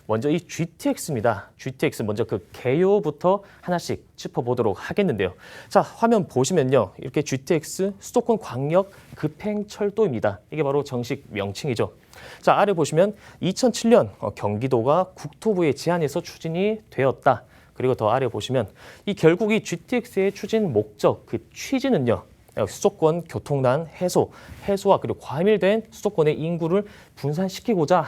먼저 이 GTX입니다. GTX 먼저 그 개요부터 하나씩 짚어보도록 하겠는데요. 자, 화면 보시면요. 이렇게 GTX 수도권 광역 급행철도입니다. 이게 바로 정식 명칭이죠. 자, 아래 보시면 2007년 경기도가 국토부의 제안에서 추진이 되었다. 그리고 더 아래 보시면 이 결국 이 GTX의 추진 목적, 그 취지는요. 수도권 교통난 해소와 그리고 과밀된 수도권의 인구를 분산시키고자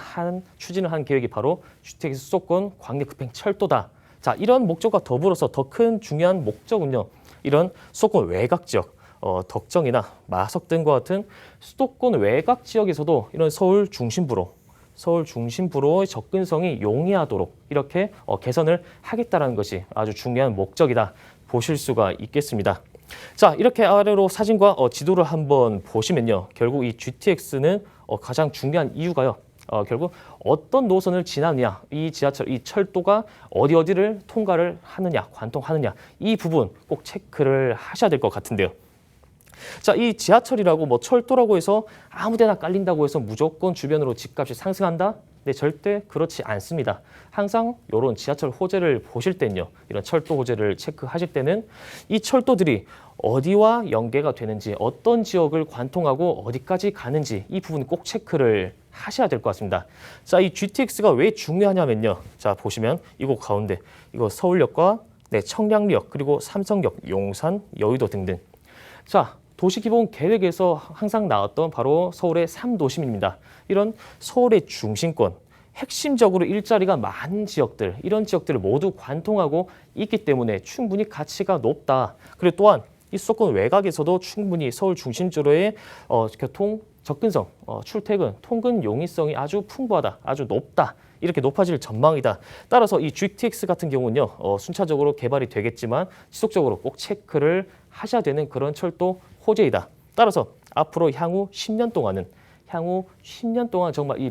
추진을 한 계획이 바로 GTX 수도권 광역급행철도다. 자, 이런 목적과 더불어서 더 큰 중요한 목적은요. 이런 수도권 외곽 지역, 덕정이나 마석 등과 같은 수도권 외곽 지역에서도 이런 서울 중심부로의 접근성이 용이하도록 이렇게 개선을 하겠다는 것이 아주 중요한 목적이다 보실 수가 있겠습니다. 자, 이렇게 아래로 사진과 지도를 한번 보시면요. 결국 이 GTX는 가장 중요한 이유가요. 결국 어떤 노선을 지나느냐, 이 지하철, 이 철도가 어디를 통과를 하느냐, 관통하느냐, 이 부분 꼭 체크를 하셔야 될 것 같은데요. 자, 이 지하철이라고 뭐 철도라고 해서 아무 데나 깔린다고 해서 무조건 주변으로 집값이 상승한다? 네, 절대 그렇지 않습니다. 항상 이런 지하철 호재를 보실 때는요. 이런 철도 호재를 체크하실 때는 이 철도들이 어디와 연계가 되는지, 어떤 지역을 관통하고 어디까지 가는지 이 부분 꼭 체크를 하셔야 될 것 같습니다. 자, 이 GTX가 왜 중요하냐면요. 자, 보시면 이곳 가운데 이거 서울역과 청량리역, 그리고 삼성역, 용산, 여의도 등등. 자, 도시기본 계획에서 항상 나왔던 바로 서울의 3도심입니다. 이런 서울의 중심권, 핵심적으로 일자리가 많은 지역들, 이런 지역들을 모두 관통하고 있기 때문에 충분히 가치가 높다. 그리고 또한 이 수도권 외곽에서도 충분히 서울 중심지로의 교통 접근성, 출퇴근, 통근 용이성이 아주 풍부하다, 아주 높다. 이렇게 높아질 전망이다. 따라서 이 GTX 같은 경우는요, 순차적으로 개발이 되겠지만 지속적으로 꼭 체크를 하셔야 되는 그런 철도 호재이다. 따라서 앞으로 향후 10년 동안 정말 이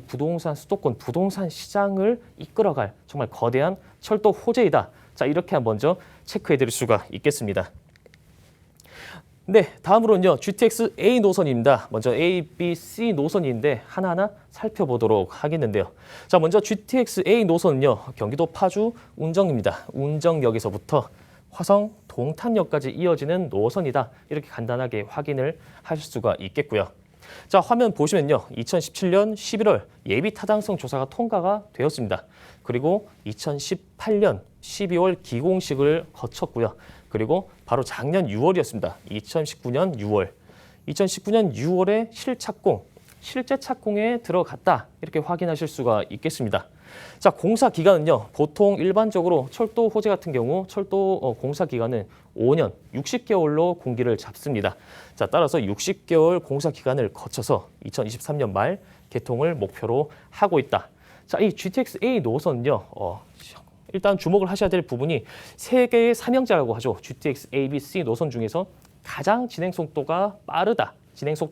수도권 부동산 시장을 이끌어갈 정말 거대한 철도 호재이다. 자, 이렇게 먼저 체크해 드릴 수가 있겠습니다. 네, 다음으로는요. GTX A 노선입니다. 먼저 A, B, C 노선인데 하나하나 살펴보도록 하겠는데요. 자, 먼저 GTX A 노선은요. 경기도 파주 운정입니다. 운정역에서부터 화성 동탄역까지 이어지는 노선이다. 이렇게 간단하게 확인을 하실 수가 있겠고요. 자, 화면 보시면요. 2017년 11월 예비 타당성 조사가 통과가 되었습니다. 그리고 2018년 12월 기공식을 거쳤고요. 그리고 바로 작년 6월이었습니다. 2019년 6월에 실제 착공에 들어갔다. 이렇게 확인하실 수가 있겠습니다. 자, 공사 기간은요. 보통 일반적으로 철도 호재 같은 경우 철도 공사 기간은 5년, 60개월로 공기를 잡습니다. 자, 따라서 60개월 공사 기간을 거쳐서 2023년 말 개통을 목표로 하고 있다. 자, 이 GTX A 노선은요. 일단 주목을 하셔야 될 부분이 세 개의 삼형제라고 하죠. GTX A, B, C 노선 중에서 가장 진행 속도가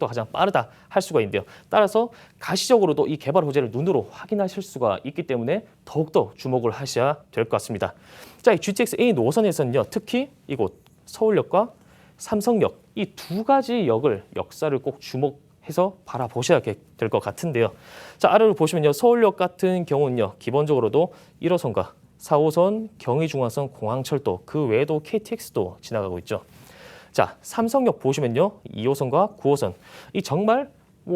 가장 빠르다 할 수가 있는데요. 따라서 가시적으로도 이 개발 호재를 눈으로 확인하실 수가 있기 때문에 더욱더 주목을 하셔야 될 것 같습니다. 자, 이 GTX A 노선에서는요. 특히 이곳 서울역과 삼성역 이 두 가지 역사를 꼭 주목해서 바라보셔야 될 것 같은데요. 자, 아래로 보시면요. 서울역 같은 경우는요. 기본적으로도 1호선과 4호선, 경의중앙선, 공항철도 그 외에도 KTX도 지나가고 있죠. 자, 삼성역 보시면요. 2호선과 9호선. 이 정말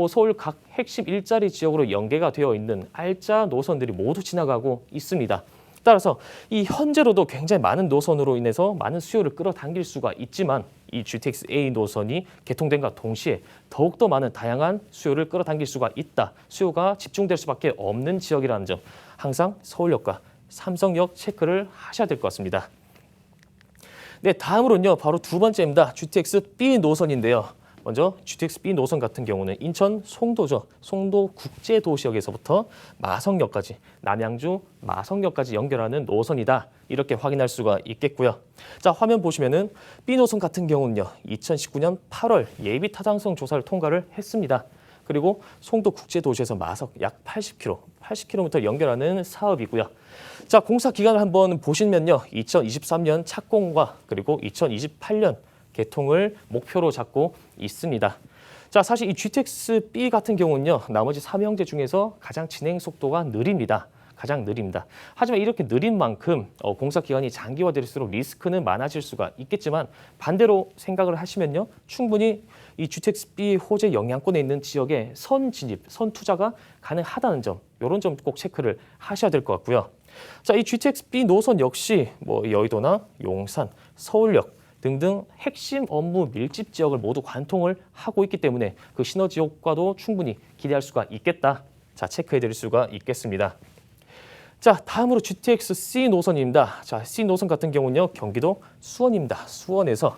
서울 각 핵심 일자리 지역으로 연계가 되어 있는 알짜 노선들이 모두 지나가고 있습니다. 따라서 이 현재로도 굉장히 많은 노선으로 인해서 많은 수요를 끌어당길 수가 있지만 이 GTX A 노선이 개통된과 동시에 더욱더 많은 다양한 수요를 끌어당길 수가 있다. 수요가 집중될 수밖에 없는 지역이라는 점 항상 서울역과 삼성역 체크를 하셔야 될 것 같습니다. 네, 다음으로는요. 바로 두 번째입니다. GTX B 노선인데요. 먼저 GTX B 노선 같은 경우는 인천 송도죠. 송도국제도시역에서부터 마성역까지, 남양주 마성역까지 연결하는 노선이다. 이렇게 확인할 수가 있겠고요. 자, 화면 보시면은 B 노선 같은 경우는요. 2019년 8월 예비 타당성 조사를 통과를 했습니다. 그리고 송도국제도시에서 마석 약 80km 연결하는 사업이고요. 자, 공사 기간을 한번 보시면요. 2023년 착공과 그리고 2028년 개통을 목표로 잡고 있습니다. 자, 사실 이 GTX B 같은 경우는요. 나머지 3형제 중에서 가장 진행 속도가 느립니다. 가장 느립니다. 하지만 이렇게 느린 만큼 공사 기간이 장기화될수록 리스크는 많아질 수가 있겠지만 반대로 생각을 하시면요. 충분히 이 GTX-B 호재 영향권에 있는 지역에 선 진입, 선 투자가 가능하다는 점, 이런 점 꼭 체크를 하셔야 될 것 같고요. 자, 이 GTX-B 노선 역시 여의도나 용산, 서울역 등등 핵심 업무 밀집 지역을 모두 관통을 하고 있기 때문에 그 시너지 효과도 충분히 기대할 수가 있겠다. 자, 체크해 드릴 수가 있겠습니다. 자, 다음으로 GTX-C 노선입니다. 자, C 노선 같은 경우는요, 경기도 수원입니다. 수원에서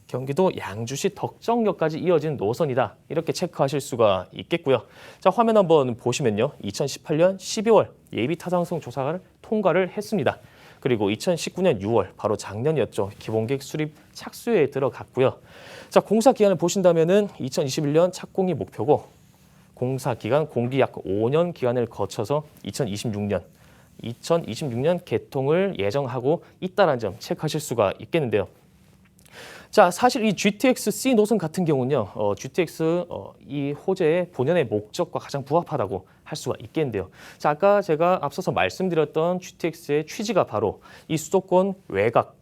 경기도 양주시 덕정역까지 이어진 노선이다. 이렇게 체크하실 수가 있겠고요. 자, 화면 한번 보시면요. 2018년 12월 예비 타당성 조사를 통과를 했습니다. 그리고 2019년 6월, 바로 작년이었죠. 기본계획 수립 착수에 들어갔고요. 자, 공사 기간을 보신다면은 2021년 착공이 목표고 공사 기간 공기 약 5년 기간을 거쳐서 2026년 개통을 예정하고 있다는 점 체크하실 수가 있겠는데요. 자, 사실 이 GTX-C 노선 같은 경우는요, GTX 이 호재의 본연의 목적과 가장 부합하다고 할 수가 있겠는데요. 자, 아까 제가 앞서서 말씀드렸던 GTX의 취지가 바로 이 수도권 외곽,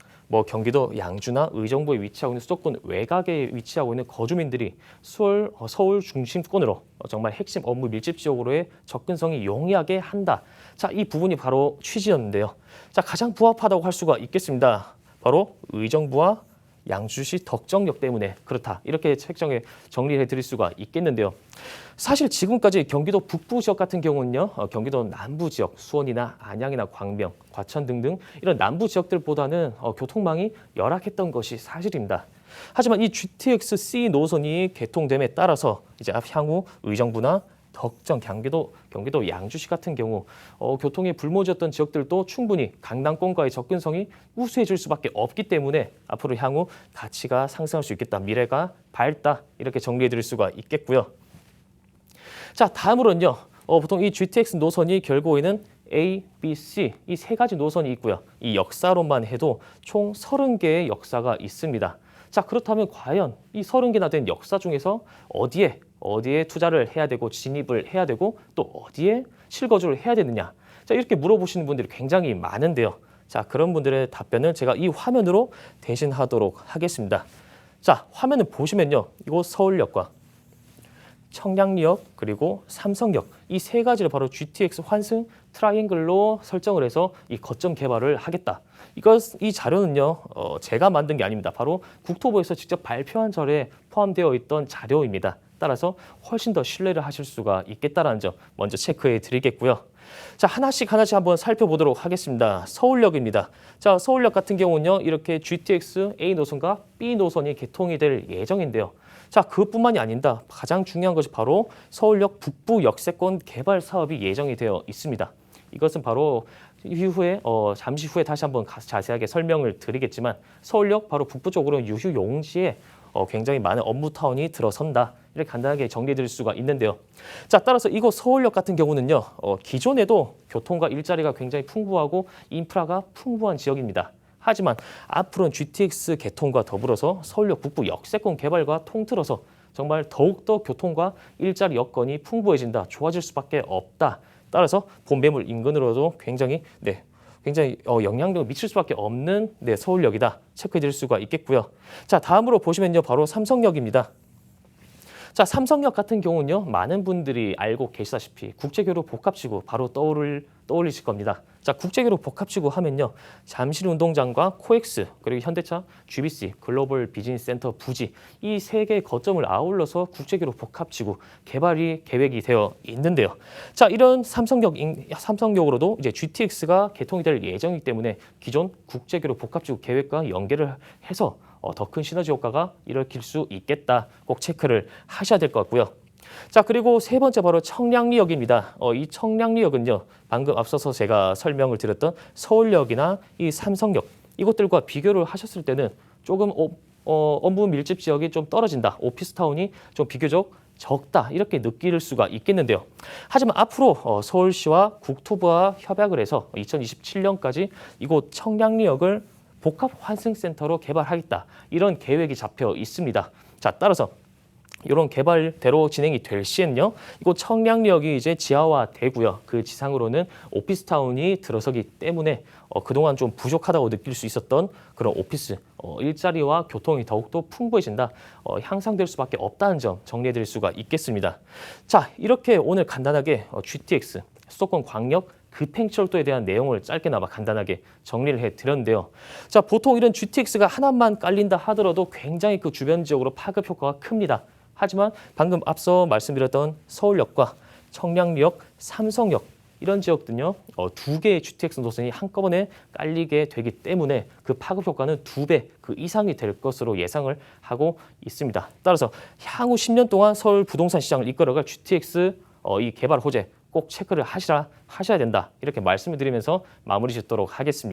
경기도 양주나 의정부에 위치하고 있는 수도권 외곽에 위치하고 있는 거주민들이 서울 중심권으로 정말 핵심 업무 밀집 지역으로의 접근성이 용이하게 한다. 자, 이 부분이 바로 취지였는데요. 자, 가장 부합하다고 할 수가 있겠습니다. 바로 의정부와 양주시 덕정역 때문에 그렇다. 이렇게 책정에 정리해 드릴 수가 있겠는데요. 사실 지금까지 경기도 북부 지역 같은 경우는요. 경기도 남부 지역, 수원이나 안양이나 광명, 과천 등등 이런 남부 지역들보다는 교통망이 열악했던 것이 사실입니다. 하지만 이 GTX-C 노선이 개통됨에 따라서 이제 향후 의정부나 덕정, 경기도 양주시 같은 경우 교통이 불모지였던 지역들도 충분히 강남권과의 접근성이 우수해질 수밖에 없기 때문에 앞으로 향후 가치가 상승할 수 있겠다. 미래가 밝다. 이렇게 정리해 드릴 수가 있겠고요. 자, 다음으로는요. 보통 이 GTX 노선이 결국에는 A, B, C 이 세 가지 노선이 있고요. 이 역사로만 해도 총 30개의 역사가 있습니다. 자, 그렇다면 과연 이 30개나 된 역사 중에서 어디에 투자를 해야 되고 진입을 해야 되고 또 어디에 실거주를 해야 되느냐. 자, 이렇게 물어보시는 분들이 굉장히 많은데요. 자, 그런 분들의 답변을 제가 이 화면으로 대신하도록 하겠습니다. 자, 화면을 보시면요. 이곳 서울역과 청량리역 그리고 삼성역 이 세 가지를 바로 GTX 환승 트라이앵글로 설정을 해서 이 거점 개발을 하겠다. 이 자료는요, 제가 만든 게 아닙니다. 바로 국토부에서 직접 발표한 자료에 포함되어 있던 자료입니다. 따라서 훨씬 더 신뢰를 하실 수가 있겠다는 점 먼저 체크해 드리겠고요. 자, 하나씩 한번 살펴보도록 하겠습니다. 서울역입니다. 자, 서울역 같은 경우는요, 이렇게 GTX A 노선과 B 노선이 개통이 될 예정인데요. 자, 그것뿐만이 아닙니다. 가장 중요한 것이 바로 서울역 북부 역세권 개발 사업이 예정이 되어 있습니다. 이것은 바로 이후에 잠시 후에 다시 한번 자세하게 설명을 드리겠지만 서울역 바로 북부 쪽으로 유휴 용지에 굉장히 많은 업무 타운이 들어선다. 이렇게 간단하게 정리해 드릴 수가 있는데요. 자, 따라서 이곳 서울역 같은 경우는요. 기존에도 교통과 일자리가 굉장히 풍부하고 인프라가 풍부한 지역입니다. 하지만 앞으로는 GTX 개통과 더불어서 서울역 북부 역세권 개발과 통틀어서 정말 더욱더 교통과 일자리 여건이 풍부해진다, 좋아질 수밖에 없다. 따라서 본매물 인근으로도 굉장히 영향력을 미칠 수밖에 없는 서울역이다. 체크해 드릴 수가 있겠고요. 자, 다음으로 보시면요. 바로 삼성역입니다. 자, 삼성역 같은 경우는요. 많은 분들이 알고 계시다시피 국제교류 복합지구 바로 떠올리실 겁니다. 자, 국제교류 복합지구 하면요. 잠실운동장과 코엑스 그리고 현대차, GBC, 글로벌 비즈니스 센터 부지 이 세 개의 거점을 아울러서 국제교류 복합지구 개발이 계획이 되어 있는데요. 자, 이런 삼성역으로도 이제 GTX가 개통이 될 예정이기 때문에 기존 국제교류 복합지구 계획과 연계를 해서 더 큰 시너지 효과가 일으킬 수 있겠다. 꼭 체크를 하셔야 될 것 같고요. 자, 그리고 세 번째 바로 청량리역입니다. 이 청량리역은요. 방금 앞서서 제가 설명을 드렸던 서울역이나 이 삼성역 이것들과 비교를 하셨을 때는 조금 업무 밀집 지역이 좀 떨어진다. 오피스타운이 좀 비교적 적다. 이렇게 느낄 수가 있겠는데요. 하지만 앞으로 서울시와 국토부와 협약을 해서 2027년까지 이곳 청량리역을 복합 환승센터로 개발하겠다. 이런 계획이 잡혀 있습니다. 자, 따라서 이런 개발대로 진행이 될 시엔요. 이곳 청량리역이 이제 지하화되고요. 그 지상으로는 오피스타운이 들어서기 때문에 그동안 좀 부족하다고 느낄 수 있었던 그런 오피스 일자리와 교통이 더욱더 풍부해진다, 향상될 수밖에 없다는 점 정리해드릴 수가 있겠습니다. 자, 이렇게 오늘 간단하게 GTX 수도권 광역 급행철도에 대한 내용을 짧게나마 간단하게 정리를 해드렸는데요. 자, 보통 이런 GTX가 하나만 깔린다 하더라도 굉장히 그 주변 지역으로 파급 효과가 큽니다. 하지만 방금 앞서 말씀드렸던 서울역과 청량리역, 삼성역 이런 지역들은요, 두 개의 GTX 노선이 한꺼번에 깔리게 되기 때문에 그 파급 효과는 2배 그 이상이 될 것으로 예상을 하고 있습니다. 따라서 향후 10년 동안 서울 부동산 시장을 이끌어갈 GTX 이 개발 호재 꼭 체크를 하셔야 된다, 이렇게 말씀을 드리면서 마무리 짓도록 하겠습니다.